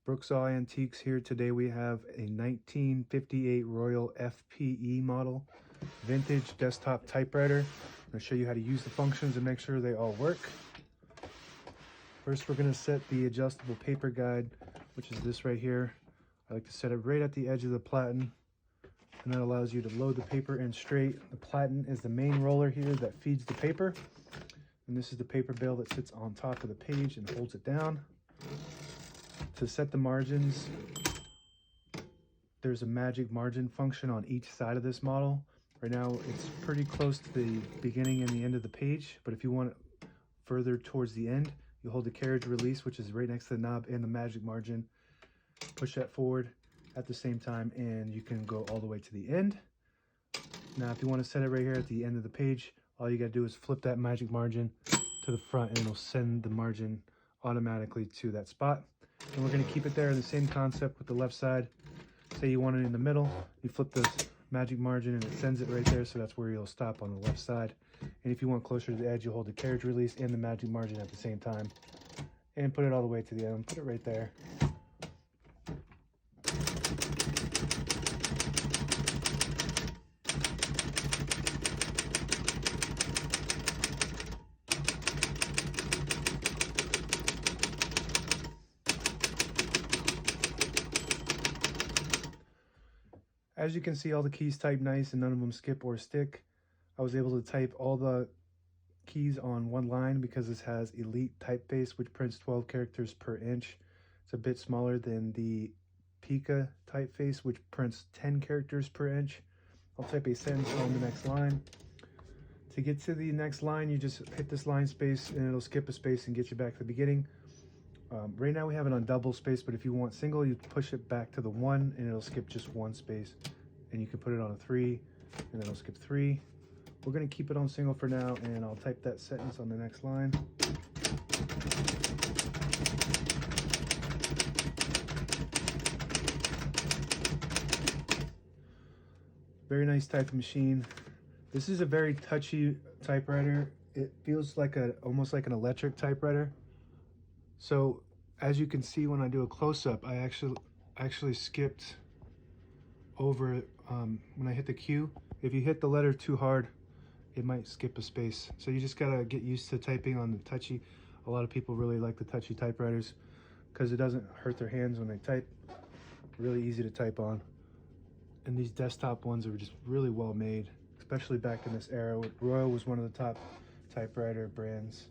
Brooksaw Antiques here. Today we have a 1958 Royal FPE model, vintage desktop typewriter. I'm going to show you how to use the functions and make sure they all work. First, we're going to set the adjustable paper guide, which is this right here. I like to set it right at the edge of the platen, and that allows you to load the paper in straight. The platen is the main roller here that feeds the paper, and this is the paper bale that sits on top of the page and holds it down. To set the margins, there's a magic margin function on each side of this model. Right now it's pretty close to the beginning and the end of the page, but if you want it further towards the end, you hold the carriage release, which is right next to the knob, and the magic margin. Push that forward at the same time and you can go all the way to the end. Now if you want to set it right here at the end of the page, all you got to do is flip that magic margin to the front and it'll send the margin automatically to that spot. And we're going to keep it there. The same concept with the left side. Say you want it in the middle, you flip the magic margin and it sends it right there, so that's where you'll stop on the left side. And if you want closer to the edge, you hold the carriage release and the magic margin at the same time and put it all the way to the end. Put it right there. As you can see, all the keys type nice and none of them skip or stick. I was able to type all the keys on one line because this has Elite typeface, which prints 12 characters per inch. It's a bit smaller than the Pika typeface, which prints 10 characters per inch. I'll type a sentence on the next line. To get to the next line, you just hit this line space and it'll skip a space and get you back to the beginning. Right now we have it on double space, but if you want single, you push it back to the 1 and it'll skip just 1 space. And you can put it on a 3 and then it'll skip 3. We're going to keep it on single for now, and I'll type that sentence on the next line. Very nice typing machine. This is a very touchy typewriter. It feels like almost like an electric typewriter. So as you can see, when I do a close-up, I actually skipped over when I hit the Q. If you hit the letter too hard, it might skip a space. So you just gotta get used to typing on the touchy. A lot of people really like the touchy typewriters because it doesn't hurt their hands when they type. Really easy to type on. And these desktop ones are just really well made, especially back in this era. Royal was one of the top typewriter brands,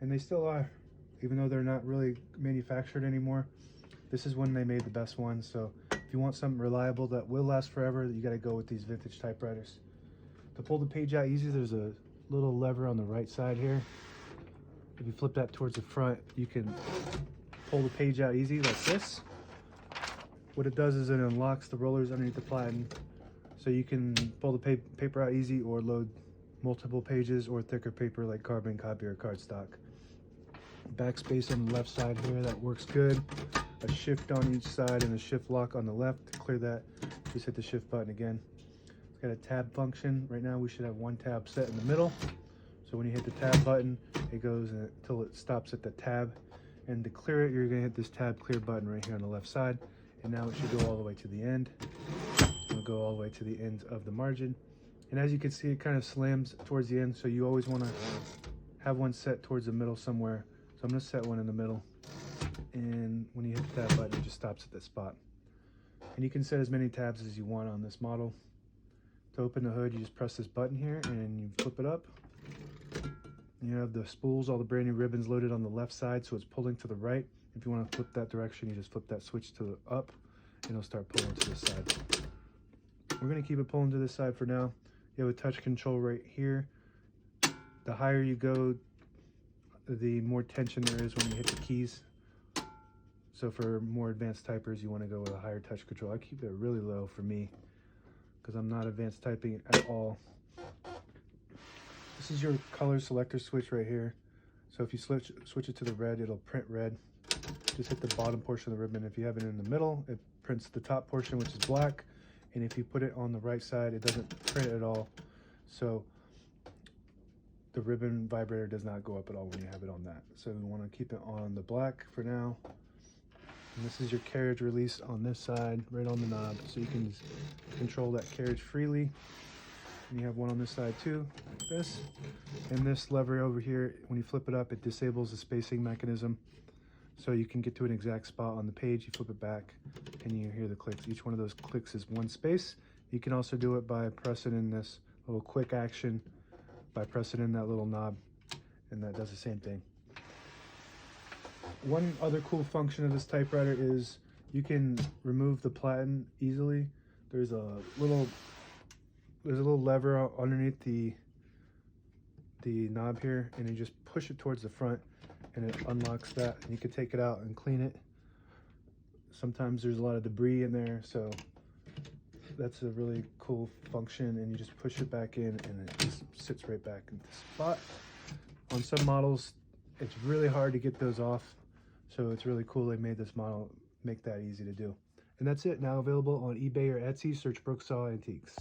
and they still are. Even though they're not really manufactured anymore, this is when they made the best ones. So if you want something reliable that will last forever, you got to go with these vintage typewriters. To pull the page out easy, there's a little lever on the right side here. If you flip that towards the front, you can pull the page out easy like this. What it does is it unlocks the rollers underneath the platen, so you can pull the paper out easy or load multiple pages or thicker paper like carbon copy or cardstock. Backspace on the left side here, that works good. A shift on each side and a shift lock on the left. To clear that, just hit the shift button again. It's got a tab function. Right now we should have one tab set in the middle. So when you hit the tab button, it goes until it stops at the tab. And to clear it, you're gonna hit this tab clear button right here on the left side. And now it should go all the way to the end. It'll go all the way to the end of the margin. And as you can see, it kind of slams towards the end. So you always wanna have one set towards the middle somewhere. So I'm going to set one in the middle, and when you hit that button, it just stops at this spot. And you can set as many tabs as you want on this model. To open the hood, you just press this button here and you flip it up. You have the spools, all the brand new ribbons loaded on the left side, so it's pulling to the right. If you want to flip that direction, you just flip that switch to the up and it'll start pulling to this side. We're going to keep it pulling to this side for now. You have a touch control right here. The higher you go, the more tension there is when you hit the keys. So for more advanced typers, you want to go with a higher touch control. I keep it really low for me because I'm not advanced typing at all. This is your color selector switch right here. So if you switch it to the red, it'll print red. Just hit the bottom portion of the ribbon. If you have it in the middle, it prints the top portion, which is black. And if you put it on the right side, it doesn't print at all. So the ribbon vibrator does not go up at all when you have it on that. So we want to keep it on the black for now. And this is your carriage release on this side, right on the knob, so you can control that carriage freely. And you have one on this side too, like this. And this lever over here, when you flip it up, it disables the spacing mechanism. So you can get to an exact spot on the page, you flip it back, and you hear the clicks. Each one of those clicks is one space. You can also do it by pressing in this little quick action, by pressing in that little knob, and that does the same thing. One other cool function of this typewriter is you can remove the platen easily. There's a little lever underneath the knob here, and you just push it towards the front and it unlocks that, and you can take it out and clean it. Sometimes there's a lot of debris in there, so that's a really cool function, and you just push it back in and it just sits right back into the spot. On some models it's really hard to get those off, so it's really cool they made this model make that easy to do. And that's it. Now available on eBay or Etsy. Search Brooksaw Antiques.